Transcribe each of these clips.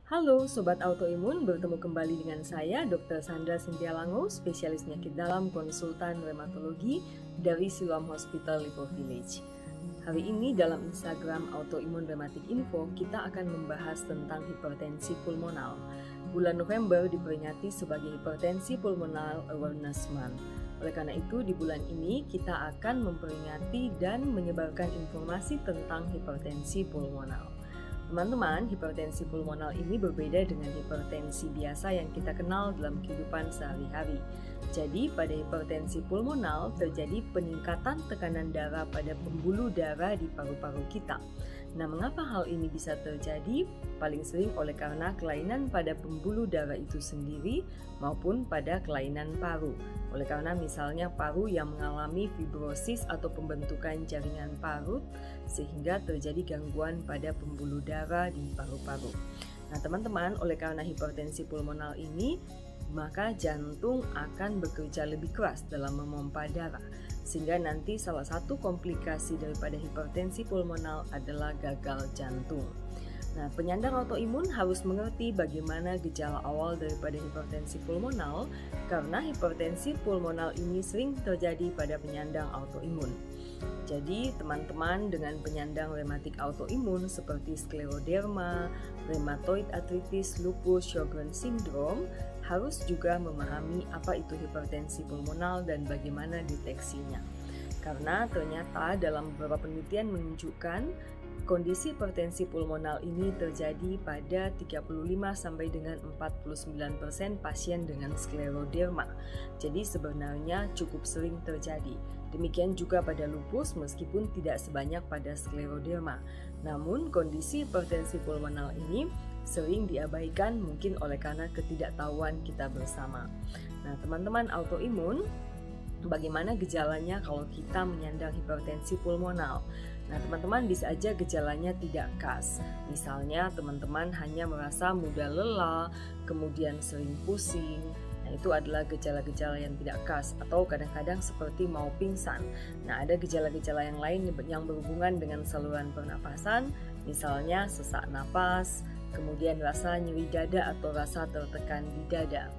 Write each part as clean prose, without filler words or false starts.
Halo Sobat Autoimun, bertemu kembali dengan saya Dr. Sandra Cynthia Lango, spesialis penyakit dalam konsultan rheumatologi dari Siloam Hospital Lipo Village. Hari ini dalam Instagram Autoimun Rheumatic Info kita akan membahas tentang hipertensi pulmonal. Bulan November diperingati sebagai Hipertensi Pulmonal Awareness Month. Oleh karena itu di bulan ini kita akan memperingati dan menyebarkan informasi tentang hipertensi pulmonal. Teman-teman, hipertensi pulmonal ini berbeda dengan hipertensi biasa yang kita kenal dalam kehidupan sehari-hari. Jadi, pada hipertensi pulmonal terjadi peningkatan tekanan darah pada pembuluh darah di paru-paru kita. Nah, mengapa hal ini bisa terjadi? Paling sering oleh karena kelainan pada pembuluh darah itu sendiri maupun pada kelainan paru. Oleh karena misalnya paru yang mengalami fibrosis atau pembentukan jaringan parut sehingga terjadi gangguan pada pembuluh darah di paru-paru. Nah, teman-teman, oleh karena hipertensi pulmonal ini, maka jantung akan bekerja lebih keras dalam memompa darah, sehingga nanti salah satu komplikasi daripada hipertensi pulmonal adalah gagal jantung. Nah, penyandang autoimun harus mengerti bagaimana gejala awal daripada hipertensi pulmonal, karena hipertensi pulmonal ini sering terjadi pada penyandang autoimun. Jadi, teman-teman dengan penyandang rematik autoimun seperti skleroderma, rheumatoid arthritis, lupus, Sjogren syndrome harus juga memahami apa itu hipertensi pulmonal dan bagaimana deteksinya. Karena ternyata dalam beberapa penelitian menunjukkan kondisi hipertensi pulmonal ini terjadi pada 35 sampai dengan 49% pasien dengan skleroderma. Jadi sebenarnya cukup sering terjadi. Demikian juga pada lupus meskipun tidak sebanyak pada skleroderma. Namun kondisi hipertensi pulmonal ini sering diabaikan mungkin oleh karena ketidaktahuan kita bersama. Nah, teman-teman autoimun, bagaimana gejalanya kalau kita menyandang hipertensi pulmonal? Nah, teman-teman bisa aja gejalanya tidak khas. Misalnya teman-teman hanya merasa mudah lelah, kemudian sering pusing. Nah, itu adalah gejala-gejala yang tidak khas atau kadang-kadang seperti mau pingsan. Nah, ada gejala-gejala yang lain yang berhubungan dengan saluran pernapasan, misalnya sesak napas, kemudian rasa nyeri dada atau rasa tertekan di dada.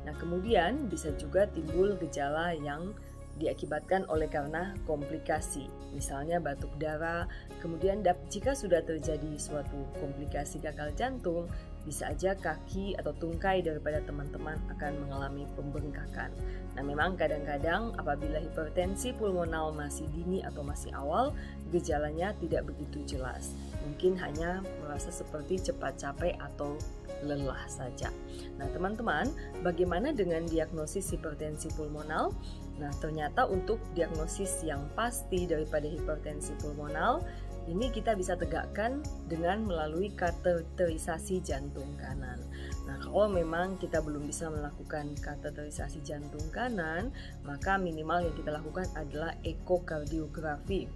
Nah, kemudian bisa juga timbul gejala yang diakibatkan oleh karena komplikasi, misalnya batuk darah. Kemudian jika sudah terjadi suatu komplikasi gagal jantung, bisa aja kaki atau tungkai daripada teman-teman akan mengalami pembengkakan. Nah, memang kadang-kadang apabila hipertensi pulmonal masih dini atau masih awal, gejalanya tidak begitu jelas. Mungkin hanya merasa seperti cepat capek atau lelah saja. Nah, teman-teman, bagaimana dengan diagnosis hipertensi pulmonal? Nah, ternyata untuk diagnosis yang pasti daripada hipertensi pulmonal, ini kita bisa tegakkan dengan melalui kateterisasi jantung kanan. Nah, kalau memang kita belum bisa melakukan kateterisasi jantung kanan, maka minimal yang kita lakukan adalah ekokardiografi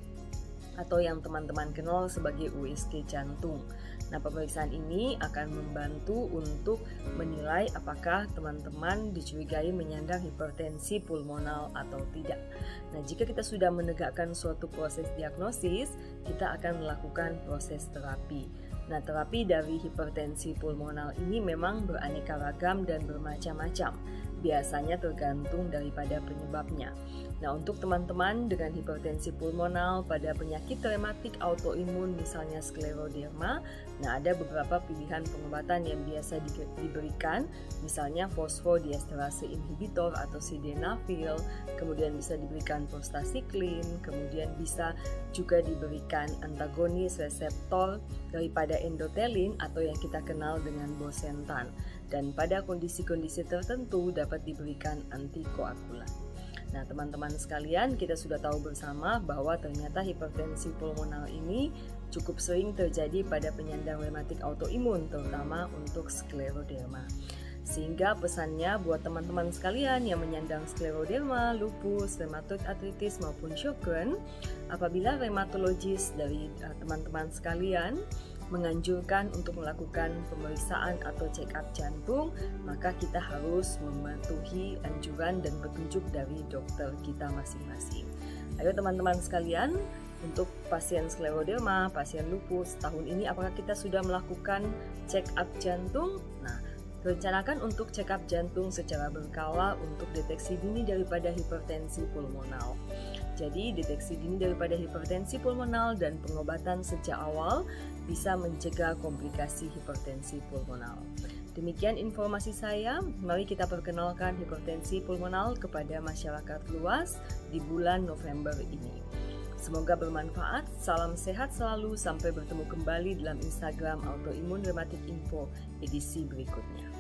atau yang teman-teman kenal sebagai USG jantung. Nah, pemeriksaan ini akan membantu untuk menilai apakah teman-teman dicurigai menyandang hipertensi pulmonal atau tidak. Nah, jika kita sudah menegakkan suatu proses diagnosis, kita akan melakukan proses terapi. Nah, terapi dari hipertensi pulmonal ini memang beraneka ragam dan bermacam-macam. Biasanya tergantung daripada penyebabnya. Nah, untuk teman-teman dengan hipertensi pulmonal pada penyakit rematik autoimun misalnya skleroderma, nah ada beberapa pilihan pengobatan yang biasa diberikan, misalnya fosfodiesterase inhibitor atau sildenafil, kemudian bisa diberikan prostacyclin, kemudian bisa juga diberikan antagonis reseptor daripada endotelin atau yang kita kenal dengan bosentan. Dan pada kondisi-kondisi tertentu dapat diberikan antikoagulan. Nah, teman-teman sekalian, kita sudah tahu bersama bahwa ternyata hipertensi pulmonal ini cukup sering terjadi pada penyandang rematik autoimun, terutama untuk skleroderma. Sehingga pesannya buat teman-teman sekalian yang menyandang skleroderma, lupus, rheumatoid arthritis maupun Sjogren, apabila rheumatologis dari teman-teman sekalian menganjurkan untuk melakukan pemeriksaan atau check up jantung, maka kita harus mematuhi anjuran dan petunjuk dari dokter kita masing-masing. Ayo teman-teman sekalian, Untuk pasien skleroderma, pasien lupus, tahun ini apakah kita sudah melakukan check up jantung? Nah, rencanakan untuk check up jantung secara berkala untuk deteksi dini daripada hipertensi pulmonal. Jadi, deteksi dini daripada hipertensi pulmonal dan pengobatan sejak awal bisa mencegah komplikasi hipertensi pulmonal. Demikian informasi saya, mari kita perkenalkan hipertensi pulmonal kepada masyarakat luas di bulan November ini. Semoga bermanfaat, salam sehat selalu, sampai bertemu kembali dalam Instagram Autoimun Rematik Info edisi berikutnya.